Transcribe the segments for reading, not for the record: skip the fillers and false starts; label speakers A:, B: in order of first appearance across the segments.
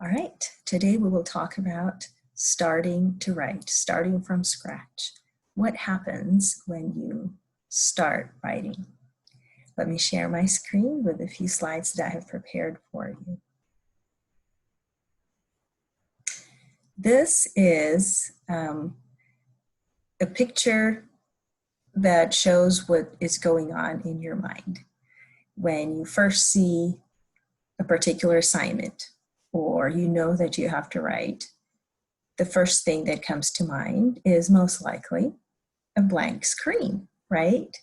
A: All right, today we will talk about starting to write, starting from scratch. What happens when you start writing? Let me share my screen with a few slides that I have prepared for you. This is a picture that shows what is going on in your mind when you first see a particular assignment or you know that you have to write. The first thing that comes to mind is most likely a blank screen, right?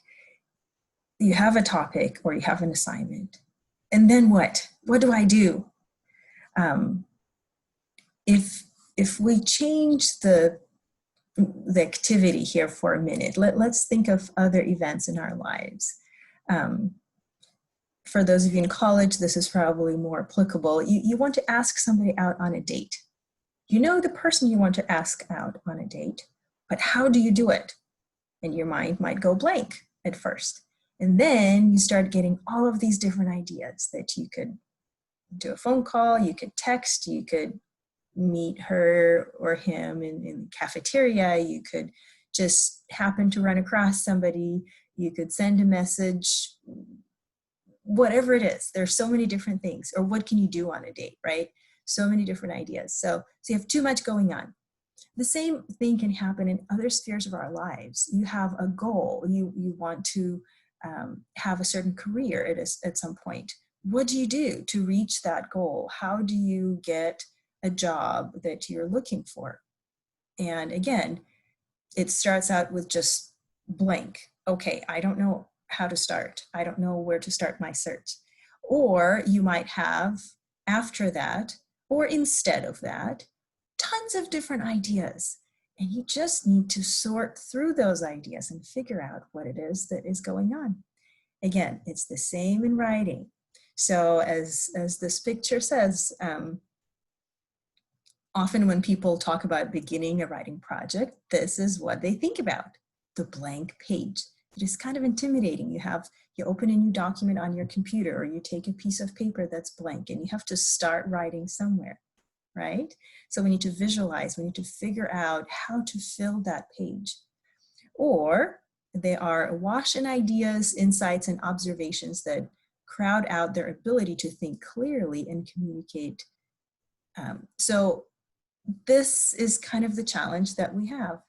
A: You have a topic or you have an assignment. And then what? What do I do? If we change the activity here for a minute, let's think of other events in our lives. For those of you in college, this is probably more applicable. You want to ask somebody out on a date. You know the person you want to ask out on a date, but how do you do it? And your mind might go blank at first. And then you start getting all of these different ideas that you could do a phone call, you could text, you could meet her or him in the cafeteria, you could just happen to run across somebody, you could send a message, whatever it is. There's so many different things. Or what can you do on a date, right? So many different ideas. So you have too much going on. The same thing can happen in other spheres of our lives. You have a goal. You want to have a certain career at some point. What do you do to reach that goal? How do you get a job that you're looking for? And again, it starts out with just blank. Okay, I don't know how to start. I don't know where to start my search. Or you might have, after that, or instead of that, tons of different ideas. And you just need to sort through those ideas and figure out what it is that is going on. Again, it's the same in writing. So as this picture says, often when people talk about beginning a writing project, this is what they think about, the blank page. It is kind of intimidating. You open a new document on your computer, or you take a piece of paper that's blank and you have to start writing somewhere, right? So we need to visualize, we need to figure out how to fill that page. Or they are awash in ideas, insights, and observations that crowd out their ability to think clearly and communicate. So this is kind of the challenge that we have.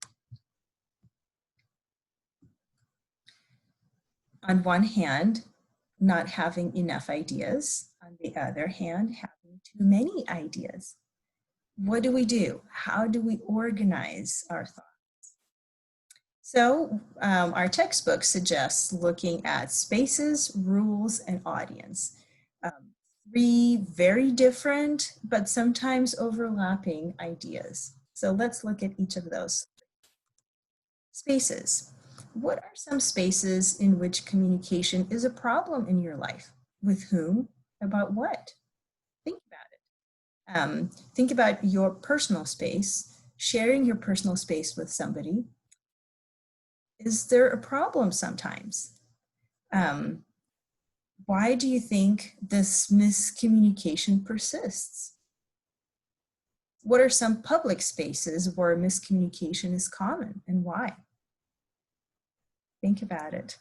A: On one hand, not having enough ideas. On the other hand, having too many ideas. What do we do? How do we organize our thoughts? So our textbook suggests looking at spaces, rules, and audience. Three very different, but sometimes overlapping ideas. So let's look at each of those. Spaces. What are some spaces in which communication is a problem in your life? With whom? About what? Think about it. Think about your personal space, sharing your personal space with somebody. Is there a problem sometimes? Why do you think this miscommunication persists? What are some public spaces where miscommunication is common and why? Think about it.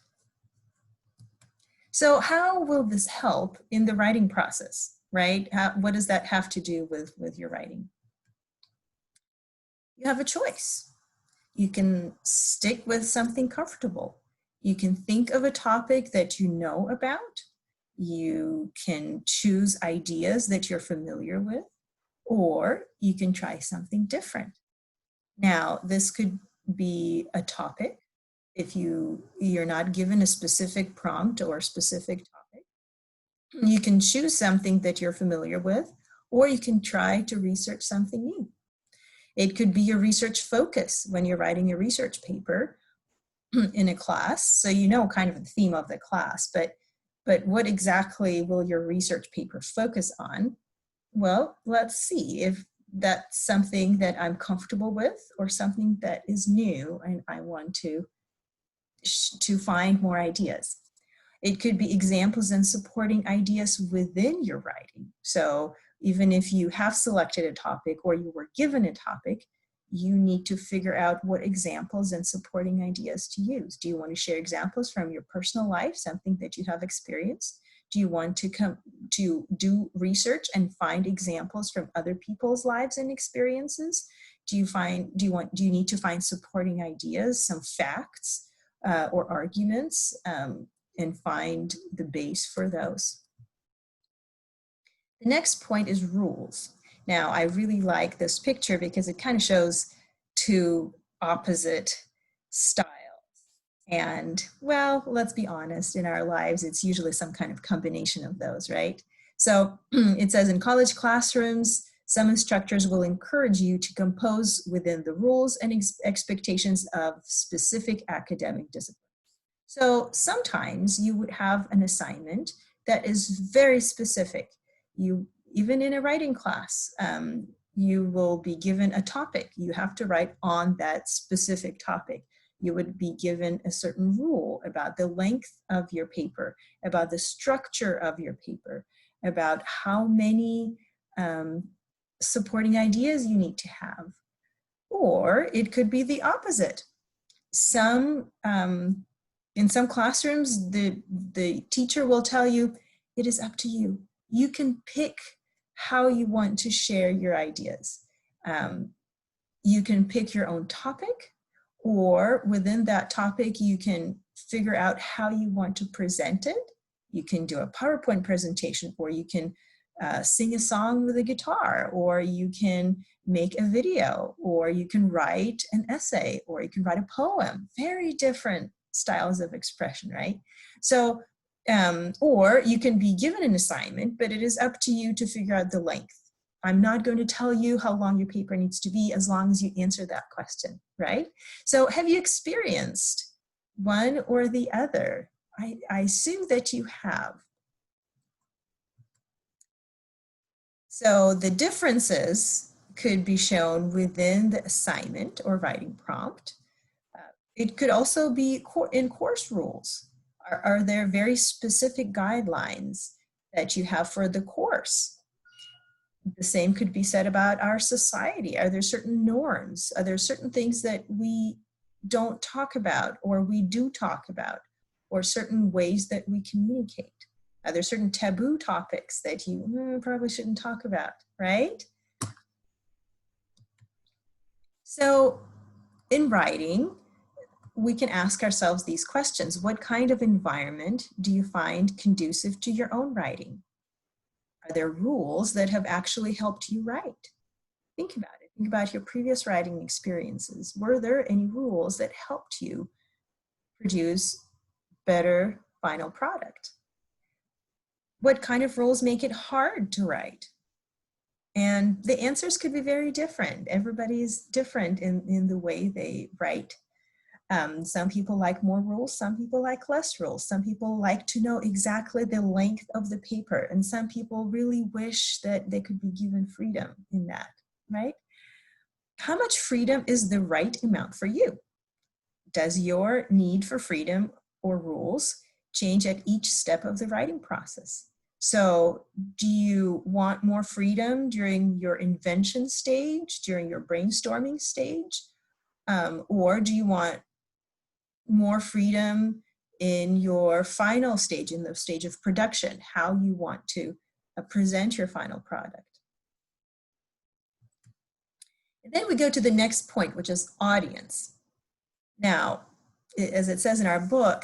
A: So how will this help in the writing process, right? What does that have to do with your writing? You have a choice. You can stick with something comfortable. You can think of a topic that you know about. You can choose ideas that you're familiar with, or you can try something different. Now, this could be a topic. If you're not given a specific prompt or a specific topic, you can choose something that you're familiar with, or you can try to research something new. It could be your research focus when you're writing a research paper in a class. So you know kind of the theme of the class, but what exactly will your research paper focus on? Well, let's see if that's something that I'm comfortable with or something that is new and I want to find more ideas. It could be examples and supporting ideas within your writing. So Even if you have selected a topic or you were given a topic, you need to figure out what examples and supporting ideas to use. Do you want to share examples from your personal life, something that you have experienced? Do you want to come to do research and find examples from other people's lives and experiences? Do you need to find supporting ideas, some facts or arguments, and find the base for those? The next point is rules. Now, I really like this picture because it kind of shows two opposite styles. And, well, let's be honest, in our lives, it's usually some kind of combination of those, right? So it says in college classrooms, some instructors will encourage you to compose within the rules and expectations of specific academic disciplines. So sometimes you would have an assignment that is very specific. Even in a writing class, you will be given a topic. You have to write on that specific topic. You would be given a certain rule about the length of your paper, about the structure of your paper, about how many supporting ideas you need to have. Or it could be the opposite. In some classrooms, the teacher will tell you, it is up to you. You can pick how you want to share your ideas. You can pick your own topic, or within that topic, you can figure out how you want to present it. You can do a PowerPoint presentation, or you can sing a song with a guitar, or you can make a video, or you can write an essay, or you can write a poem. Very different styles of expression, right? So, or you can be given an assignment, but it is up to you to figure out the length. I'm not going to tell you how long your paper needs to be as long as you answer that question, right? So have you experienced one or the other? I assume that you have. So the differences could be shown within the assignment or writing prompt. It could also be in course rules. Are there very specific guidelines that you have for the course? The same could be said about our society. Are there certain norms? Are there certain things that we don't talk about or we do talk about, or certain ways that we communicate? Are there certain taboo topics that you probably shouldn't talk about, right? So in writing, we can ask ourselves these questions. What kind of environment do you find conducive to your own writing? Are there rules that have actually helped you write? Think about it. Think about your previous writing experiences. Were there any rules that helped you produce better final product? What kind of rules make it hard to write? And the answers could be very different. Everybody's different in the way they write. Some people like more rules, some people like less rules. Some people like to know exactly the length of the paper, and some people really wish that they could be given freedom in that, right? How much freedom is the right amount for you? Does your need for freedom or rules change at each step of the writing process? So do you want more freedom during your invention stage, during your brainstorming stage? Or do you want more freedom in your final stage, in the stage of production, how you want to present your final product? And then we go to the next point, which is audience. Now, as it says in our book,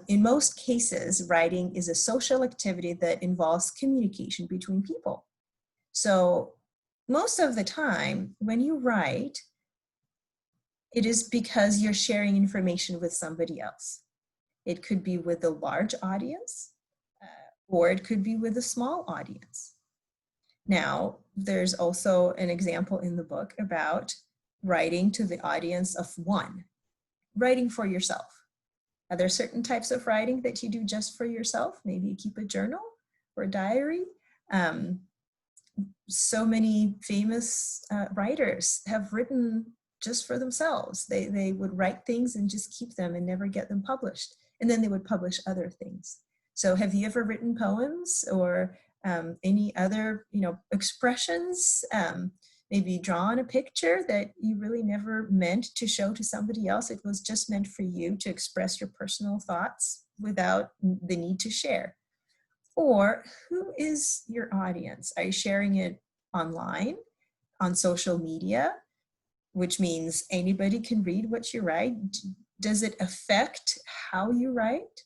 A: in most cases, writing is a social activity that involves communication between people. So most of the time, when you write, it is because you're sharing information with somebody else. It could be with a large audience, or it could be with a small audience. Now, there's also an example in the book about writing to the audience of one, writing for yourself. Are there certain types of writing that you do just for yourself? Maybe you keep a journal or a diary. So many famous writers have written just for themselves. They would write things and just keep them and never get them published. And then they would publish other things. So have you ever written poems or Any other, expressions? Maybe drawn a picture that you really never meant to show to somebody else. It was just meant for you to express your personal thoughts without the need to share. Or who is your audience? Are you sharing it online, on social media, which means anybody can read what you write? Does it affect how you write?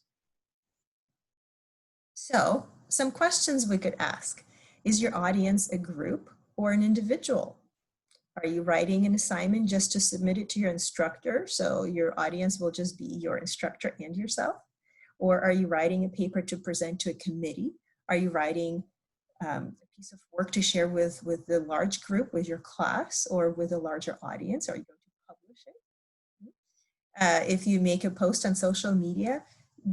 A: So, some questions we could ask. Is your audience a group or an individual? Are you writing an assignment just to submit it to your instructor, so your audience will just be your instructor and yourself? Or are you writing a paper to present to a committee? Are you writing a piece of work to share with the large group, with your class, or with a larger audience? Are you going to publish it? If you make a post on social media,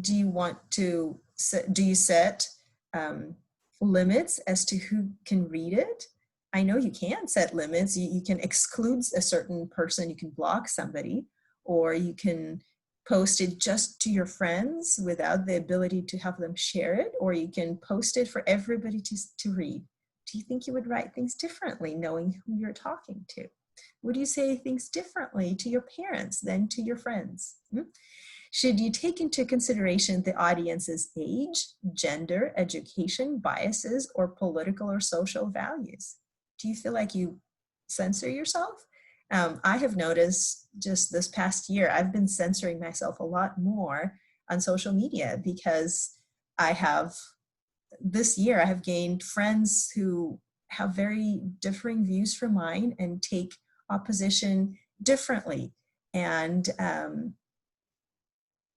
A: do you set limits as to who can read it? I know you can set limits. You can exclude a certain person, you can block somebody, or you can post it just to your friends without the ability to have them share it, or you can post it for everybody to read. Do you think you would write things differently knowing who you're talking to? Would you say things differently to your parents than to your friends? Should you take into consideration the audience's age, gender, education, biases, or political or social values? Do you feel like you censor yourself? I have noticed just this past year, I've been censoring myself a lot more on social media because this year I have gained friends who have very differing views from mine and take opposition differently. And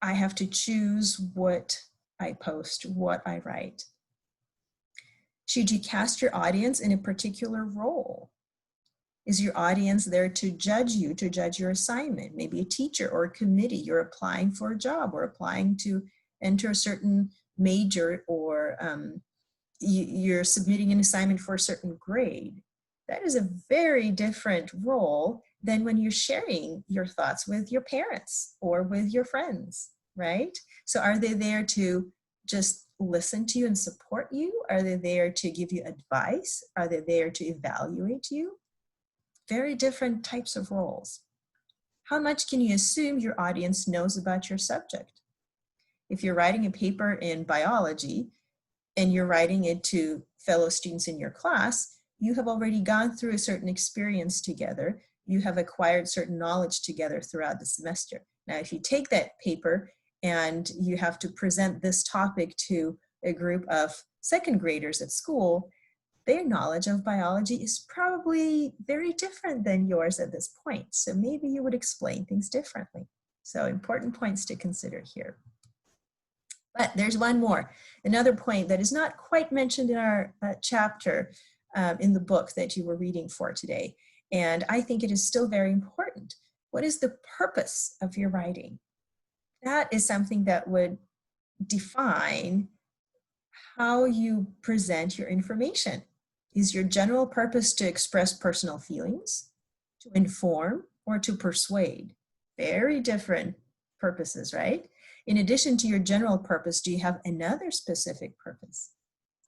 A: I have to choose what I post, what I write. Should you cast your audience in a particular role? Is your audience there to judge you, to judge your assignment? Maybe a teacher or a committee, you're applying for a job or applying to enter a certain major, or you're submitting an assignment for a certain grade. That is a very different role than when you're sharing your thoughts with your parents or with your friends, right? So are they there to just listen to you and support you? Are they there to give you advice? Are they there to evaluate you? Very different types of roles. How much can you assume your audience knows about your subject? If you're writing a paper in biology and you're writing it to fellow students in your class, you have already gone through a certain experience together. You have acquired certain knowledge together throughout the semester. Now, if you take that paper and you have to present this topic to a group of second graders at school, their knowledge of biology is probably very different than yours at this point. So maybe you would explain things differently. So important points to consider here. But there's one more, another point that is not quite mentioned in our chapter in the book that you were reading for today. And I think it is still very important. What is the purpose of your writing? That is something that would define how you present your information. Is your general purpose to express personal feelings, to inform, or to persuade? Very different purposes, right? In addition to your general purpose, do you have another specific purpose?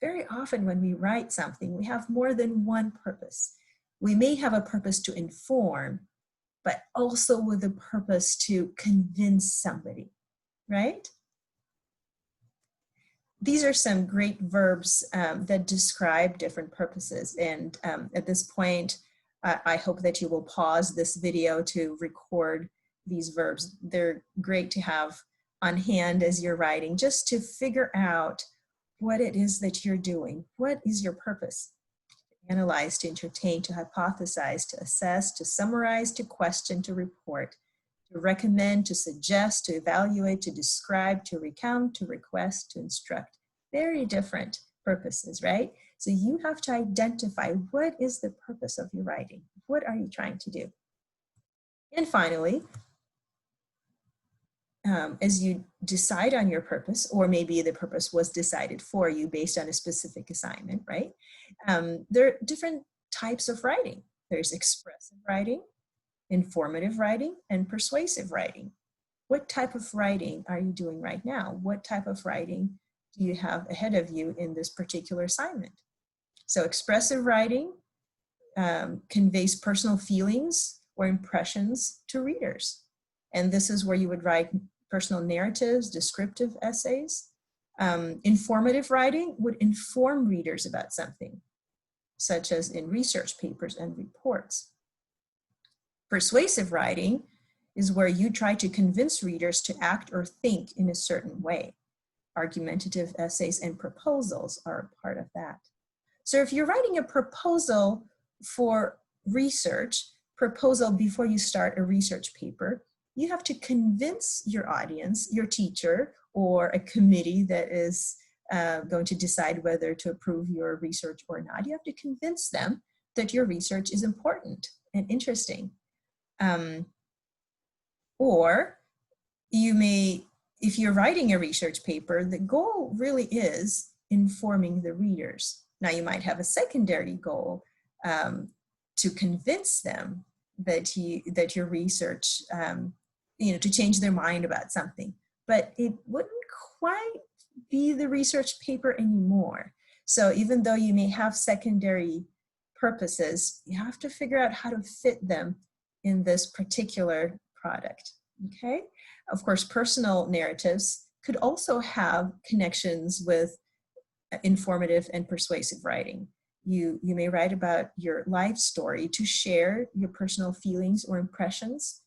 A: Very often when we write something, we have more than one purpose. We may have a purpose to inform, but also with a purpose to convince somebody, right? These are some great verbs that describe different purposes. And at this point, I hope that you will pause this video to record these verbs. They're great to have on hand as you're writing, just to figure out what it is that you're doing. What is your purpose? To analyze, to entertain, to hypothesize, to assess, to summarize, to question, to report, to recommend, to suggest, to evaluate, to describe, to recount, to request, to instruct. Very different purposes, right? So you have to identify what is the purpose of your writing. What are you trying to do? And finally, as you decide on your purpose, or maybe the purpose was decided for you based on a specific assignment, right? There are different types of writing. There's expressive writing, informative writing, and persuasive writing. What type of writing are you doing right now? What type of writing you have ahead of you in this particular assignment. So expressive writing conveys personal feelings or impressions to readers. And this is where you would write personal narratives, descriptive essays. Informative writing would inform readers about something, such as in research papers and reports. Persuasive writing is where you try to convince readers to act or think in a certain way. Argumentative essays and proposals are a part of that. So if you're writing a proposal for research, proposal before you start a research paper, you have to convince your audience, your teacher, or a committee that is going to decide whether to approve your research or not. You have to convince them that your research is important and interesting. Or you may, if you're writing a research paper, the goal really is informing the readers. Now you might have a secondary goal to convince them that your research, to change their mind about something, but it wouldn't quite be the research paper anymore. So even though you may have secondary purposes, you have to figure out how to fit them in this particular product, okay? Of course, personal narratives could also have connections with informative and persuasive writing. You may write about your life story to share your personal feelings or impressions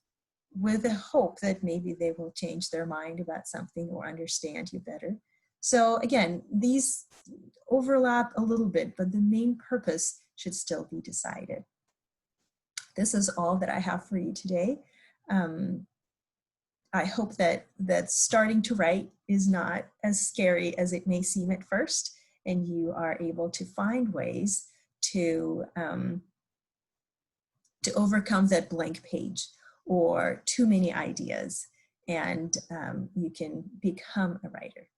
A: with the hope that maybe they will change their mind about something or understand you better. So again, these overlap a little bit, but the main purpose should still be decided. This is all that I have for you today. I hope that starting to write is not as scary as it may seem at first, and you are able to find ways to overcome that blank page or too many ideas, and you can become a writer.